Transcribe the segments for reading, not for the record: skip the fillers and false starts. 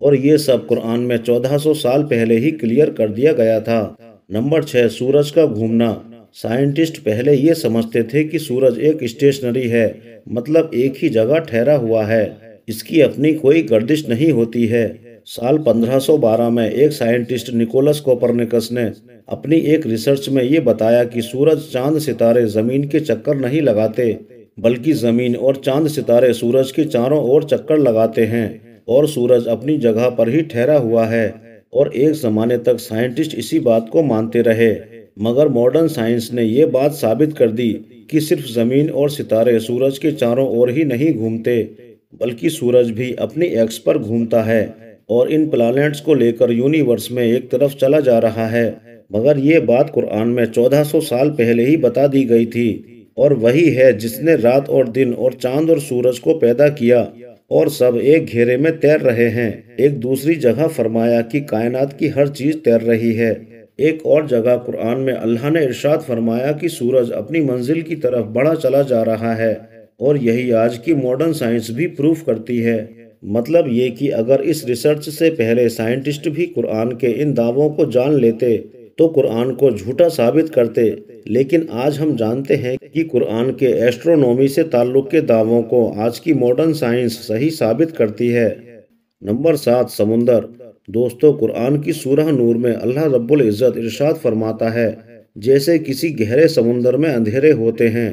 اور یہ سب قرآن میں 1400 سال پہلے ہی کلیئر کر دیا گیا تھا۔ نمبر 6، سورج کا گھومنا۔ سائنٹسٹ پہلے یہ سمجھتے تھے کہ سورج ایک اسٹیشنری ہے، مطلب ایک ہی جگہ ٹھہرا ہوا ہے، اس کی اپنی کوئی گردش نہیں ہوتی ہے۔ سال 1512 میں ایک سائنٹسٹ نکولس کوپرنیکس نے اپنی ایک ریسرچ میں یہ بتایا کہ سورج، چاند، ستارے زمین کے چکر نہیں لگاتے، بلکہ زمین اور چاند ستارے سورج کے چاروں اور چکر لگاتے ہیں، اور سورج اپنی جگہ پر ہی ٹھہرا ہوا ہے۔ اور ایک زمانے تک سائنٹسٹ اسی بات کو مانتے رہے، مگر ماڈرن سائنس نے یہ بات ثابت کر دی کہ صرف زمین اور ستارے سورج کے چاروں اور ہی نہیں گھومتے، بلکہ سورج بھی اپنی ایکس پر گھومتا ہے اور ان پلانٹس کو لے کر یونیورس میں ایک طرف چلا جا رہا ہے۔ مگر یہ بات قرآن میں 1400 سال پہلے ہی بتا دی گئی تھی، اور وہی ہے جس نے رات اور دن اور چاند اور سورج کو پیدا کیا، اور سب ایک گھیرے میں تیر رہے ہیں۔ ایک دوسری جگہ فرمایا کہ کائنات کی ہر چیز تیر رہی ہے۔ ایک اور جگہ قرآن میں اللہ نے ارشاد فرمایا کہ سورج اپنی منزل کی طرف بڑھا چلا جا رہا ہے، اور یہی آج کی ماڈرن سائنس بھی پروف کرتی ہے۔ مطلب یہ کہ اگر اس ریسرچ سے پہلے سائنٹسٹ بھی قرآن کے ان دعووں کو جان لیتے تو قرآن کو جھوٹا ثابت کرتے، لیکن آج ہم جانتے ہیں کہ قرآن کے ایسٹرونومی سے تعلق کے دعووں کو آج کی ماڈرن سائنس صحیح ثابت کرتی ہے۔ نمبر 7، سمندر۔ دوستو، قرآن کی سورہ نور میں اللہ رب العزت ارشاد فرماتا ہے، جیسے کسی گہرے سمندر میں اندھیرے ہوتے ہیں،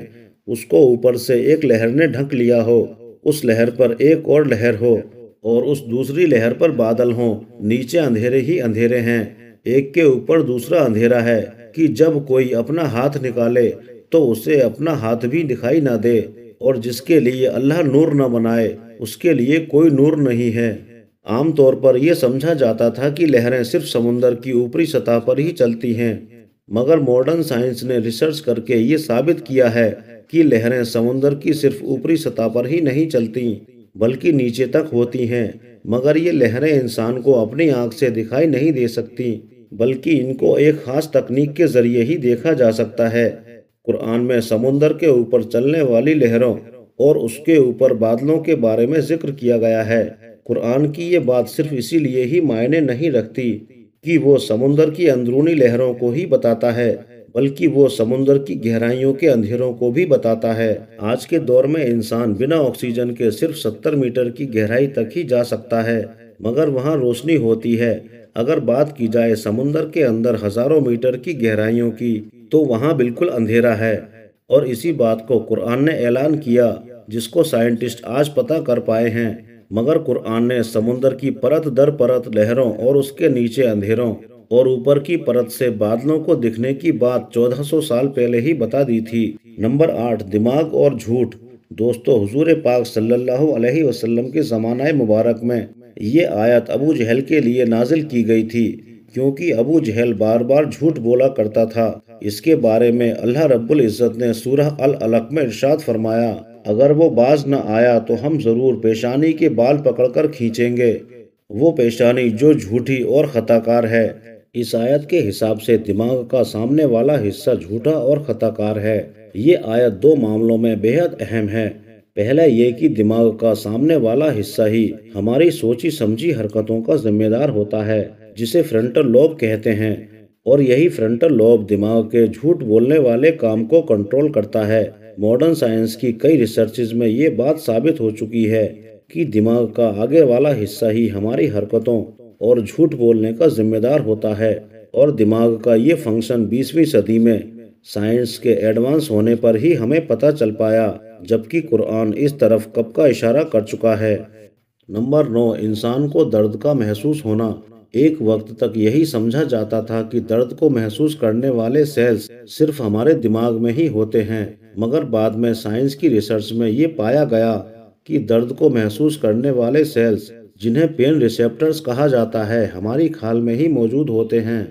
اس کو اوپر سے ایک لہر نے ڈھک لیا ہو، اس لہر پر ایک اور لہر ہو، اور اس دوسری لہر پر بادل ہوں، نیچے اندھیرے ہی اندھیرے ہیں، ایک کے اوپر دوسرا اندھیرا ہے، کہ جب کوئی اپنا ہاتھ نکالے تو اسے اپنا ہاتھ بھی دکھائی نہ دے، اور جس کے لیے اللہ نور نہ بنائے اس کے لیے کوئی نور نہیں ہے۔ عام طور پر یہ سمجھا جاتا تھا کہ لہریں صرف سمندر کی اوپری سطح پر ہی چلتی ہیں، مگر ماڈرن سائنس نے ریسرچ کر کے یہ ثابت کیا ہے کہ لہریں سمندر کی صرف اوپری سطح پر ہی نہیں چلتی بلکہ نیچے تک ہوتی ہیں، مگر یہ لہریں انسان کو اپنی آنکھ سے دکھائی نہیں دے سکتی، بلکہ ان کو ایک خاص تکنیک کے ذریعے ہی دیکھا جا سکتا ہے۔ قرآن میں سمندر کے اوپر چلنے والی لہروں اور اس کے اوپر بادلوں کے بارے میں ذکر کیا گیا ہے۔ قرآن کی یہ بات صرف اسی لیے ہی معنی نہیں رکھتی کہ وہ سمندر کی اندرونی لہروں کو ہی بتاتا ہے، بلکہ وہ سمندر کی گہرائیوں کے اندھیروں کو بھی بتاتا ہے۔ آج کے دور میں انسان بنا آکسیجن کے صرف 70 میٹر کی گہرائی تک ہی جا سکتا ہے، مگر وہاں روشنی ہوتی ہے۔ اگر بات کی جائے سمندر کے اندر ہزاروں میٹر کی گہرائیوں کی تو وہاں بالکل اندھیرا ہے، اور اسی بات کو قرآن نے اعلان کیا، جس کو سائنٹسٹ آج پتہ کر پائے ہیں۔ مگر قرآن نے سمندر کی پرت در پرت لہروں اور اس کے نیچے اندھیروں اور اوپر کی پرت سے بادلوں کو دکھنے کی بات 1400 سال پہلے ہی بتا دی تھی۔ نمبر 8، دماغ اور جھوٹ۔ دوستو، حضور پاک صلی اللہ علیہ وسلم کے زمانہ مبارک میں یہ آیت ابو جہل کے لیے نازل کی گئی تھی، کیونکہ ابو جہل بار بار جھوٹ بولا کرتا تھا۔ اس کے بارے میں اللہ رب العزت نے سورہ العلق میں ارشاد فرمایا، اگر وہ باز نہ آیا تو ہم ضرور پیشانی کے بال پکڑ کر کھینچیں گے، وہ پیشانی جو جھوٹی اور خطا کار ہے۔ اس آیت کے حساب سے دماغ کا سامنے والا حصہ جھوٹا اور خطا کار ہے۔ یہ آیت دو معاملوں میں بے حد اہم ہے۔ پہلا یہ کہ دماغ کا سامنے والا حصہ ہی ہماری سوچی سمجھی حرکتوں کا ذمہ دار ہوتا ہے، جسے فرنٹل لوب کہتے ہیں، اور یہی فرنٹل لوب دماغ کے جھوٹ بولنے والے کام کو کنٹرول کرتا ہے۔ ماڈرن سائنس کی کئی ریسرچز میں یہ بات ثابت ہو چکی ہے کہ دماغ کا آگے والا حصہ ہی ہماری حرکتوں اور جھوٹ بولنے کا ذمہ دار ہوتا ہے، اور دماغ کا یہ فنکشن 20ویں صدی میں سائنس کے ایڈوانس ہونے پر ہی ہمیں پتہ چل پایا، جبکہ قرآن اس طرف کب کا اشارہ کر چکا ہے۔ نمبر 9، انسان کو درد کا محسوس ہونا۔ ایک وقت تک یہی سمجھا جاتا تھا کہ درد کو محسوس کرنے والے سیلز صرف ہمارے دماغ میں ہی ہوتے ہیں، مگر بعد میں سائنس کی ریسرچ میں یہ پایا گیا کہ درد کو محسوس کرنے والے سیلز، جنہیں پین ریسیپٹرز کہا جاتا ہے، ہماری کھال میں ہی موجود ہوتے ہیں،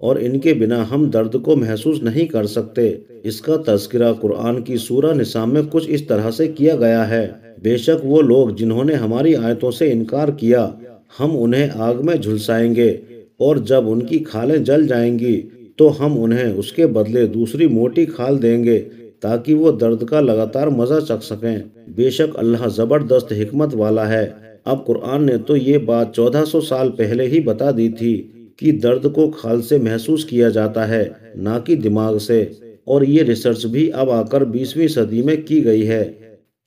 اور ان کے بنا ہم درد کو محسوس نہیں کر سکتے۔ اس کا تذکرہ قرآن کی سورہ نساء میں کچھ اس طرح سے کیا گیا ہے، بے شک وہ لوگ جنہوں نے ہماری آیتوں سے انکار کیا، ہم انہیں آگ میں جھلسائیں گے، اور جب ان کی کھالیں جل جائیں گی تو ہم انہیں اس کے بدلے دوسری موٹی کھال دیں گے تاکہ وہ درد کا لگاتار مزہ چکھ سکیں۔ بے شک اللہ زبردست حکمت والا ہے۔ اب قرآن نے تو یہ بات 1400 سال پہلے ہی بتا دی تھی کہ درد کو کھال سے محسوس کیا جاتا ہے، نہ کہ دماغ سے، اور یہ ریسرچ بھی اب آ کر 20ویں صدی میں کی گئی ہے۔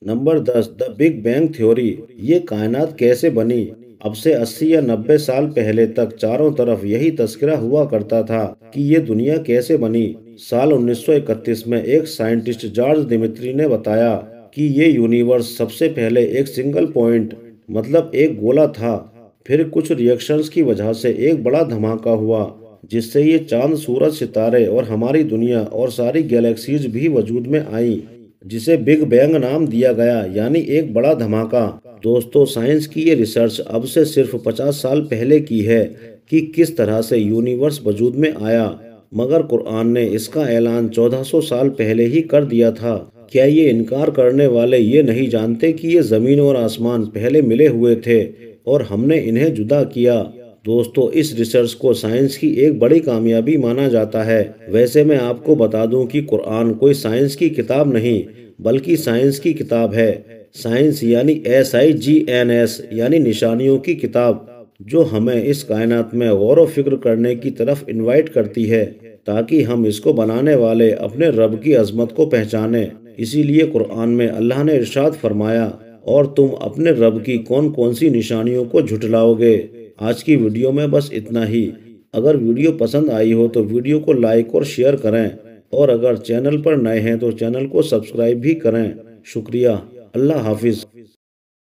Number 10، the big bang theory. یہ کائنات کیسے بنی؟ اب سے 80 یا 90 سال پہلے تک چاروں طرف یہی تذکرہ ہوا کرتا تھا کہ یہ دنیا کیسے بنی۔ سال 1931 میں ایک سائنٹسٹ جارج ڈیمٹری نے بتایا کہ یہ یونیورس سب سے پہلے ایک سنگل پوائنٹ مطلب ایک گولا تھا، پھر کچھ ریئیکشنز کی وجہ سے ایک بڑا دھماکہ ہوا جس سے یہ چاند، سورج، ستارے اور ہماری دنیا اور ساری گیلیکسیز بھی وجود میں آئیں، جسے بگ بینگ نام دیا گیا، یعنی ایک بڑا دھماکہ۔ دوستو، سائنس کی یہ ریسرچ اب سے صرف 50 سال پہلے کی ہے کہ کس طرح سے یونیورس وجود میں آیا، مگر قرآن نے اس کا اعلان 1400 سال پہلے ہی کر دیا تھا۔ کیا یہ انکار کرنے والے یہ نہیں جانتے کہ یہ زمین اور آسمان پہلے ملے ہوئے تھے اور ہم نے انہیں جدا کیا؟ دوستو، اس ریسرچ کو سائنس کی ایک بڑی کامیابی مانا جاتا ہے۔ ویسے میں آپ کو بتا دوں کہ قرآن کوئی سائنس کی کتاب نہیں بلکہ سائنس کی کتاب ہے۔ سائنس یعنی SIGNS، یعنی نشانیوں کی کتاب، جو ہمیں اس کائنات میں غور و فکر کرنے کی طرف انوائٹ کرتی ہے تاکہ ہم اس کو بنانے والے اپنے رب کی عظمت کو پہچانیں۔ اسی لیے قرآن میں اللہ نے ارشاد فرمایا، اور تم اپنے رب کی کون کون سی نشانیوں کو جھٹلاؤ گے۔ آج کی ویڈیو میں بس اتنا ہی۔ اگر ویڈیو پسند آئی ہو تو ویڈیو کو لائک اور شیئر کریں، اور اگر چینل پر نئے ہیں تو چینل کو سبسکرائب بھی کریں۔ شکریہ۔ اللہ حافظ۔